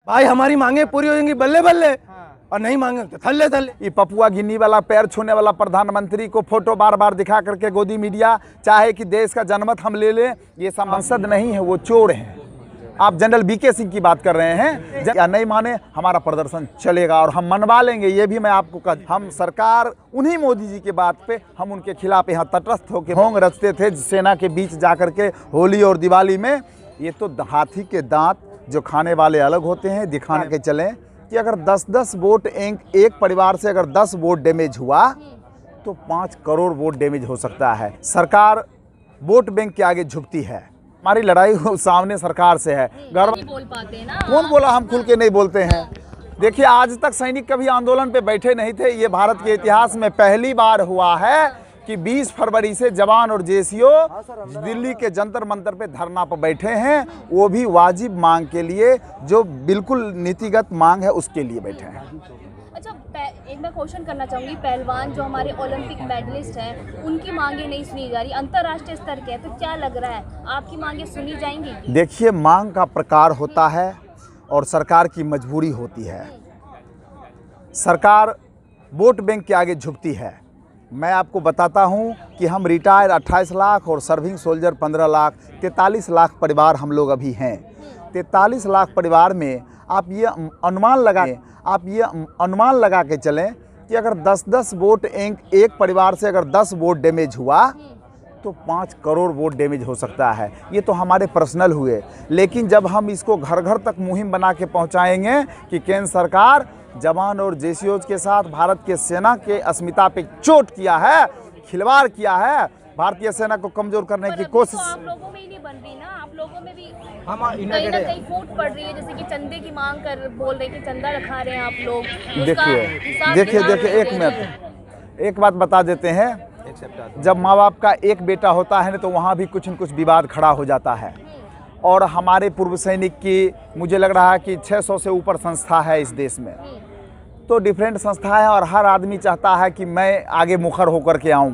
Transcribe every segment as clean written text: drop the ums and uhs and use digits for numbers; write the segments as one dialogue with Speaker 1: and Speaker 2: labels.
Speaker 1: भाई हमारी मांगे पूरी हो जाएंगी बल्ले बल्ले, और नहीं मांगे तो थल्ले थल्ले।
Speaker 2: ये पपुआ गिन्नी वाला पैर छूने वाला प्रधानमंत्री को फोटो बार बार दिखा करके गोदी मीडिया चाहे कि देश का जनमत हम ले लें, ये सांसद नहीं है, वो चोर हैं। आप जनरल बीके सिंह की बात कर रहे हैं, या नहीं माने हमारा प्रदर्शन चलेगा और हम मनवा लेंगे। ये भी मैं आपको हम सरकार उन्हीं मोदी जी के बात पे हम उनके खिलाफ यहाँ तटस्थ होकर ढोंग रचते थे सेना के बीच जा करके होली और दिवाली में। ये तो हाथी के दांत जो खाने वाले अलग होते हैं, दिखाने के चलें कि अगर 10-10 वोट एक परिवार से अगर 10 वोट डैमेज हुआ तो 5 करोड़ वोट डैमेज हो सकता है। सरकार वोट बैंक के आगे झुकती है। हमारी लड़ाई सामने सरकार से है।
Speaker 3: नहीं बोल पाते ना।
Speaker 2: कौन बोला हम खुल के नहीं बोलते हैं? देखिए, आज तक सैनिक कभी आंदोलन पे बैठे नहीं थे। ये भारत के इतिहास में पहली बार हुआ है कि 20 फरवरी से जवान और जेसीओ दिल्ली के जंतर मंतर पे धरना पर बैठे हैं, वो भी वाजिब मांग के लिए, जो बिल्कुल नीतिगत मांग है उसके लिए बैठे हैं।
Speaker 3: अच्छा, एक मैं क्वेश्चन करना चाहूँगी, पहलवान जो हमारे ओलंपिक मेडलिस्ट हैं उनकी मांगे नहीं सुनी जा रही, अंतर्राष्ट्रीय स्तर के है, तो क्या लग रहा है आपकी मांगे सुनी जाएंगी?
Speaker 2: देखिए, मांग का प्रकार होता है और सरकार की मजबूरी होती है। सरकार वोट बैंक के आगे झुकती है। मैं आपको बताता हूं कि हम रिटायर 28 लाख और सर्विंग सोल्जर 15 लाख, 43 लाख परिवार हम लोग अभी हैं। 43 लाख परिवार में आप ये अनुमान लगा के चलें कि अगर 10-10 वोट एक परिवार से अगर 10 वोट डैमेज हुआ तो 5 करोड़ वोट डैमेज हो सकता है। ये तो हमारे पर्सनल हुए, लेकिन जब हम इसको घर घर तक मुहिम बना के पहुंचाएंगे कि केंद्र सरकार जवान और जेसीओज के साथ भारत के सेना के अस्मिता पे चोट किया है, खिलवाड़ किया है, भारतीय सेना को कमजोर करने की कोशिश।
Speaker 3: तो आप लोगों में ही नहीं बन रही ना, आप लोगों में भी कहीं ना कहीं फूट पड़ रही है, जैसे कि चंदे की मांग कर बोल रहे कि चंदा रखा रहे हैं आप लोग।
Speaker 2: देखिए एक मिनट, एक बात बता देते हैं। जब माँ बाप का एक बेटा होता है ना तो वहाँ भी कुछ न कुछ विवाद खड़ा हो जाता है। और हमारे पूर्व सैनिक की मुझे लग रहा है कि 600 से ऊपर संस्था है इस देश में, तो डिफरेंट संस्था है और हर आदमी चाहता है कि मैं आगे मुखर होकर के आऊँ।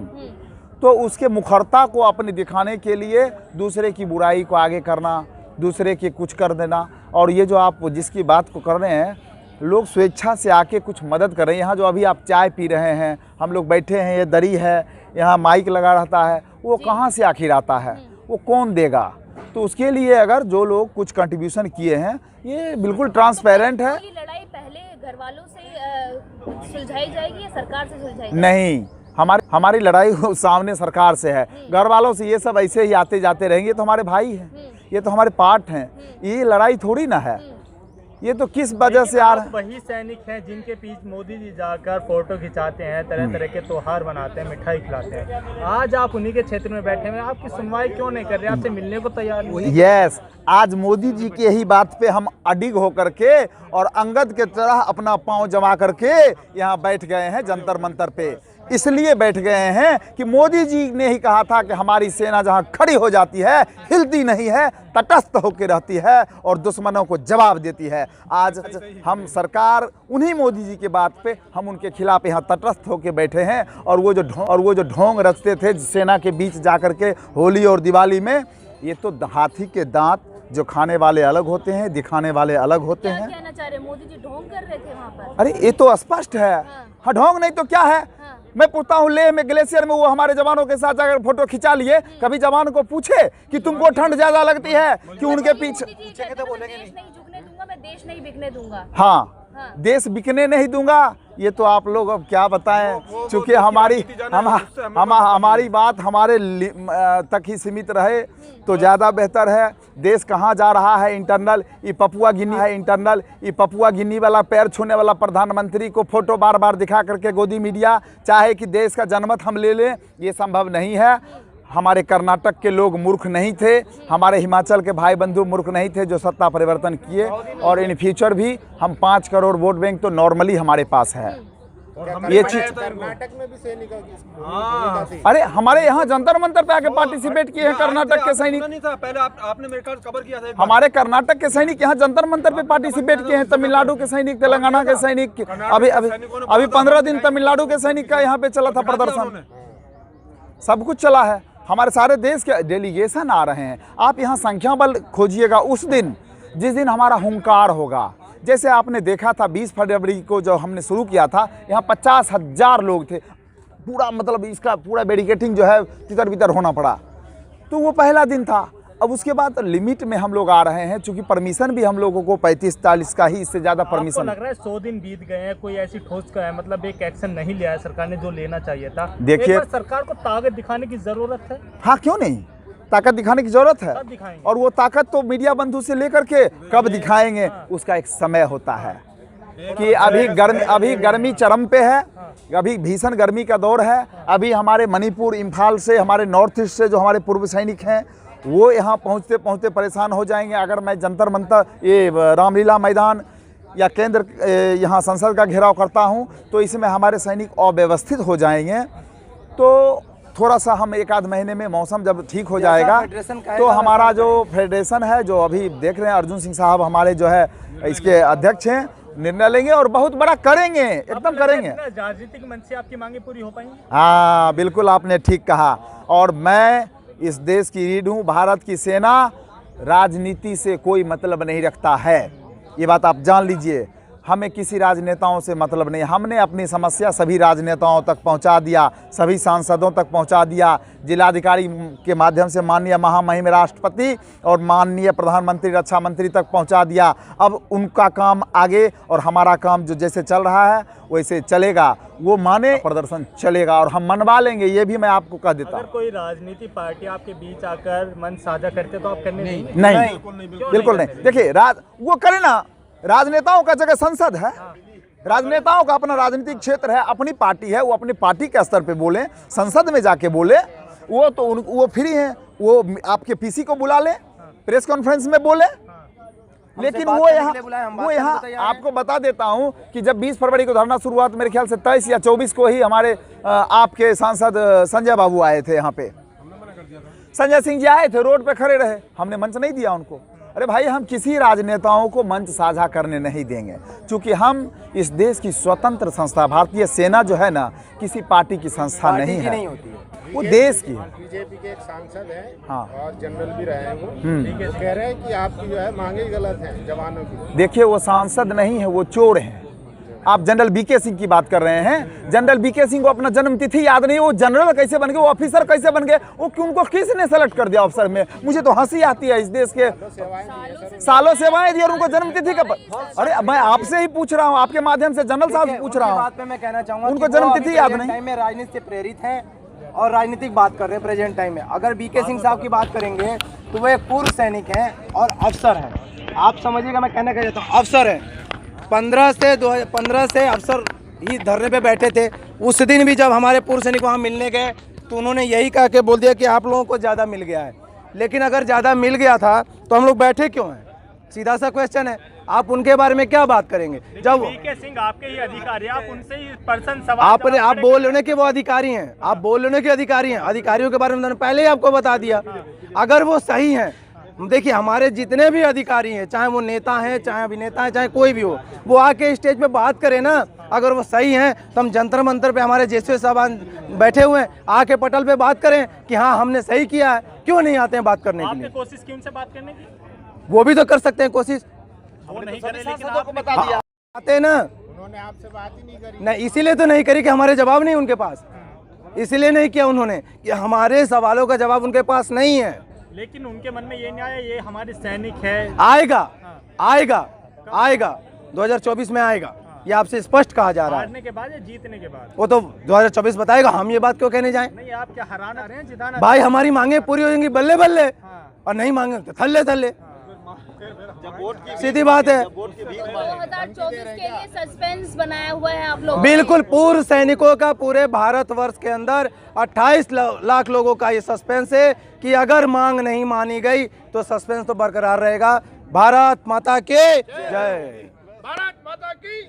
Speaker 2: तो उसके मुखरता को अपने दिखाने के लिए दूसरे की बुराई को आगे करना, दूसरे के कुछ कर देना। और ये जो आप जिसकी बात को कर रहे हैं, लोग स्वेच्छा से आके कुछ मदद कर रहे हैं। यहाँ जो अभी आप चाय पी रहे हैं, हम लोग बैठे हैं, ये दरी है, यहाँ माइक लगा रहता है, वो कहाँ से आखिर आता है, वो कौन देगा? तो उसके लिए अगर जो लोग कुछ कंट्रीब्यूशन किए हैं, ये बिल्कुल ट्रांसपेरेंट है।
Speaker 3: ये लड़ाई पहले घर वालों से सुलझाई जाएगी या सरकार से सुलझाई?
Speaker 2: नहीं, हमारी लड़ाई सामने सरकार से है। घर वालों से ये सब ऐसे ही आते जाते रहेंगे। ये तो हमारे भाई हैं, ये तो हमारे पार्ट हैं। ये लड़ाई थोड़ी ना है। ये तो किस वजह से आ रहा है?
Speaker 4: वही सैनिक हैं जिनके बीच मोदी जी जाकर फोटो खिंचाते हैं, तरह तरह के त्योहार मनाते हैं, मिठाई खिलाते हैं। आज आप उन्हीं के क्षेत्र में बैठे हुए हैं, आपकी सुनवाई क्यों नहीं कर रहे? आपसे मिलने को तैयार नहीं।
Speaker 2: यस, आज मोदी जी की यही बात पे हम अडिग होकर के और अंगद के तरह अपना पांव जमा करके यहाँ बैठ गए हैं जंतर मंतर पे। इसलिए बैठ गए हैं कि मोदी जी ने ही कहा था कि हमारी सेना जहां खड़ी हो जाती है, हिलती नहीं है, तटस्थ होकर रहती है और दुश्मनों को जवाब देती है। आज हम सरकार उन्हीं मोदी जी के बात पे हम उनके खिलाफ यहाँ तटस्थ होकर बैठे हैं। और वो जो ढोंग रचते थे सेना के बीच जा कर के होली और दिवाली में, ये तो हाथी के दांत जो खाने वाले अलग होते हैं, दिखाने वाले अलग होते हैं।
Speaker 3: क्या कहना चाह रहे, मोदी जी ढोंग कर रहे थे वहाँ पर?
Speaker 2: अरे ये तो स्पष्ट है। हाँ, ढोंग नहीं तो क्या है? मैं पूछता हूँ, लेह में ग्लेशियर में वो हमारे जवानों के साथ जाकर फोटो खिंचा लिए। कभी जवान को पूछे कि तुमको ठंड ज्यादा लगती है कि उनके पीछे?
Speaker 3: देश नहीं झुकने दूंगा, मैं देश नहीं बिकने दूंगा।
Speaker 2: हाँ, देश बिकने नहीं दूंगा। ये तो आप लोग अब क्या बताएं, चूंकि हमारी बात हमारे तक ही सीमित रहे तो ज़्यादा बेहतर है। देश कहाँ जा रहा है इंटरनल, ये पपुआ गिन्नी वाला पैर छूने वाला प्रधानमंत्री को फोटो बार बार दिखा करके गोदी मीडिया चाहे कि देश का जनमत हम ले लें, ये संभव नहीं है। हमारे कर्नाटक के लोग मूर्ख नहीं थे, हमारे हिमाचल के भाई बंधु मूर्ख नहीं थे जो सत्ता परिवर्तन किए। और इन फ्यूचर भी हम 5 करोड़ वोट बैंक तो नॉर्मली हमारे पास है। ये चीज
Speaker 5: कर्नाटक में भी सैनिक,
Speaker 2: अरे हमारे यहाँ जंतर मंतर पे आके पार्टिसिपेट किए हैं कर्नाटक के सैनिक।
Speaker 1: पहले आपने मेरे ख्याल कवर किया था।
Speaker 2: हमारे कर्नाटक के सैनिक यहाँ जंतर मंतर पे पार्टिसिपेट किए हैं, तमिलनाडु के सैनिक, तेलंगाना के सैनिक। अभी 15 दिन तमिलनाडु के सैनिक का यहाँ पे चला था प्रदर्शन, सब कुछ चला है। हमारे सारे देश के डेलीगेशन आ रहे हैं। आप यहाँ संख्या बल खोजिएगा उस दिन जिस दिन हमारा हुंकार होगा, जैसे आपने देखा था 20 फरवरी को जो हमने शुरू किया था, यहाँ 50,000 लोग थे, पूरा मतलब इसका पूरा बैरिकेटिंग जो है तितर बितर होना पड़ा। तो वो पहला दिन था। अब उसके बाद लिमिट में हम लोग आ रहे हैं, चूंकि परमिशन भी हम लोगों को 35-40 का ही, इससे ज़्यादा परमिशन
Speaker 4: लग रहा है 100 दिन बीत गए हैं, कोई ऐसी ठोस का है मतलब एक एक्शन नहीं लिया है सरकार ने जो लेना चाहिए था।
Speaker 2: देखिए,
Speaker 4: सरकार को ताकत दिखाने की जरूरत है।
Speaker 2: हाँ, क्यों नहीं, ताकत दिखाने की जरूरत है। और वो ताकत तो मीडिया बंधु से लेकर के कब दिखाएंगे, उसका एक समय होता है कि अभी गर्मी चरम पे है, अभी भीषण गर्मी का दौर है। अभी हमारे मणिपुर, इम्फाल से, हमारे नॉर्थ ईस्ट से जो हमारे पूर्व सैनिक हैं वो यहाँ पहुँचते पहुँचते परेशान हो जाएंगे। अगर मैं जंतर मंतर, ये रामलीला मैदान या केंद्र यहाँ संसद का घेराव करता हूँ तो इसमें हमारे सैनिक अव्यवस्थित हो जाएंगे। तो थोड़ा सा हम 1 आध महीने में मौसम जब ठीक हो जाएगा तो हमारा जो फेडरेशन है, जो अभी देख रहे हैं अर्जुन सिंह साहब हमारे जो है इसके अध्यक्ष हैं, निर्णय लेंगे और बहुत बड़ा करेंगे, एकदम करेंगे।
Speaker 4: राजनीतिक मंच से आपकी मांगे पूरी हो पाएंगी?
Speaker 2: हाँ, बिल्कुल आपने ठीक कहा। और मैं इस देश की रीढ़ हूँ, भारत की सेना राजनीति से कोई मतलब नहीं रखता है, ये बात आप जान लीजिए। हमें किसी राजनेताओं से मतलब नहीं, हमने अपनी समस्या सभी राजनेताओं तक पहुंचा दिया, सभी सांसदों तक पहुंचा दिया, जिलाधिकारी के माध्यम से माननीय महामहिम राष्ट्रपति और माननीय प्रधानमंत्री, रक्षा मंत्री तक पहुंचा दिया। अब उनका काम आगे और हमारा काम जो जैसे चल रहा है वैसे चलेगा, वो माने प्रदर्शन चलेगा और हम मनवा लेंगे, ये भी मैं आपको कह देता हूँ।
Speaker 4: अगर कोई राजनीति पार्टी आपके बीच आकर मंच साझा करते तो आप करने नहीं?
Speaker 2: बिल्कुल नहीं। देखिए, वो करे ना, राजनेताओं का जगह संसद है, राजनेताओं का अपना राजनीतिक क्षेत्र है, अपनी पार्टी है, वो अपनी पार्टी के स्तर पे बोले, संसद में जाके बोले, वो तो वो फ्री हैं, वो आपके पीसी को बुला ले, प्रेस कॉन्फ्रेंस में बोले। लेकिन वो यहाँ आपको बता देता हूँ कि जब 20 फरवरी को धरना शुरुआत, मेरे ख्याल से 23 या 24 को ही हमारे आपके सांसद संजय बाबू आए थे यहाँ पे, संजय सिंह जी आए थे, रोड पे खड़े रहे, हमने मंच नहीं दिया उनको। अरे भाई, हम किसी राजनेताओं को मंच साझा करने नहीं देंगे, क्योंकि हम इस देश की स्वतंत्र संस्था, भारतीय सेना जो है ना, किसी पार्टी की संस्था नहीं है, वो देश की है।
Speaker 5: बीजेपी के एक सांसद हैं,
Speaker 2: हाँ,
Speaker 5: और जनरल भी रहे हैं, वो कह रहे हैं कि आपकी जो है मांगे गलत हैं जवानों की।
Speaker 2: देखिए, वो सांसद नहीं है, वो चोर हैं। आप जनरल बीके सिंह की बात कर रहे हैं। जनरल बीके सिंह को अपना जन्म तिथि याद नहीं, वो जनरल कैसे बन गए, वो ऑफिसर कैसे बन गए, वो उनको किसने सेलेक्ट कर दिया ऑफिसर में? मुझे तो हंसी आती है। इस देश के सालों सेवाएं दी और उनको जन्म तिथि का अरे मैं आपसे ही पूछ रहा हूँ, आपके माध्यम से जनरल साहब से पूछ रहा हूँ।
Speaker 6: बात पे मैं कहना चाहूंगा
Speaker 2: उनको जन्म तिथि याद नहीं।
Speaker 6: टाइम में राजनीति से प्रेरित हैं और राजनीतिक बात कर रहे हैं प्रेजेंट टाइम में। अगर बीके सिंह साहब की बात करेंगे तो वो एक पूर्व सैनिक हैं और अफसर हैं। आप समझिएगा, मैं कहना चाहता हूँ, अफसर हैं। 15 से अफसर ही धरने पे बैठे थे। उस दिन भी जब हमारे पूर्व सैनिक वहाँ मिलने गए तो उन्होंने यही कहा के बोल दिया कि आप लोगों को ज़्यादा मिल गया है। लेकिन अगर ज़्यादा मिल गया था तो हम लोग बैठे क्यों हैं? सीधा सा क्वेश्चन है। आप उनके बारे में क्या बात करेंगे? जब
Speaker 4: बीके सिंह आपके ही अधिकारी, आप उनसे ही पर्सन सवाल
Speaker 6: आप बोल लेने के वो अधिकारी हैं, आप बोल लेने के अधिकारी हैं। अधिकारियों के बारे में मैंने पहले ही आपको बता दिया। अगर वो सही हैं, देखिए हमारे जितने भी अधिकारी हैं, चाहे वो नेता हैं, चाहे अभिनेता हैं, चाहे कोई भी हो, वो आके स्टेज पे बात करें ना। अगर वो सही हैं तो हम जंतर मंतर पे हमारे जैसे साहबान बैठे हुए हैं, आके पटल पे बात करें कि हाँ हमने सही किया है। क्यों नहीं आते हैं बात करने के लिए?
Speaker 4: कोशिश की उनसे बात करने की,
Speaker 6: वो भी तो कर सकते हैं कोशिश।
Speaker 4: वो नहीं करे, लेकिन आपको बता दिया
Speaker 6: आते हैं ना,
Speaker 5: उन्होंने आपसे बात ही नहीं करी।
Speaker 6: नहीं, इसीलिए तो नहीं करी कि हमारे जवाब नहीं उनके पास, इसीलिए नहीं किया उन्होंने कि हमारे सवालों का जवाब उनके पास नहीं है।
Speaker 4: लेकिन उनके मन में ये नहीं आया ये हमारे सैनिक है।
Speaker 6: आएगा, आएगा, आएगा, 2024 में आएगा, ये आपसे स्पष्ट कहा जा रहा है।
Speaker 4: हारने के बाद या जीतने के बाद?
Speaker 6: वो तो 2024 बताएगा, हम ये बात क्यों कहने जाएं?
Speaker 4: नहीं, आप क्या हराना रहे हैं, जिताना?
Speaker 6: भाई हमारी मांगे पूरी हो जाएंगी बल्ले बल्ले, और नहीं मांगे तो थल्ले थल्ले, सीधी बात है।
Speaker 3: 2024 के लिए सस्पेंस बनाया हुआ है आप लोग?
Speaker 6: बिल्कुल, पूर्व सैनिकों का पूरे भारतवर्ष के अंदर 28 लाख लोगों का ये सस्पेंस है कि अगर मांग नहीं मानी गई तो सस्पेंस तो बरकरार रहेगा। भारत माता की जय।
Speaker 5: भारत माता की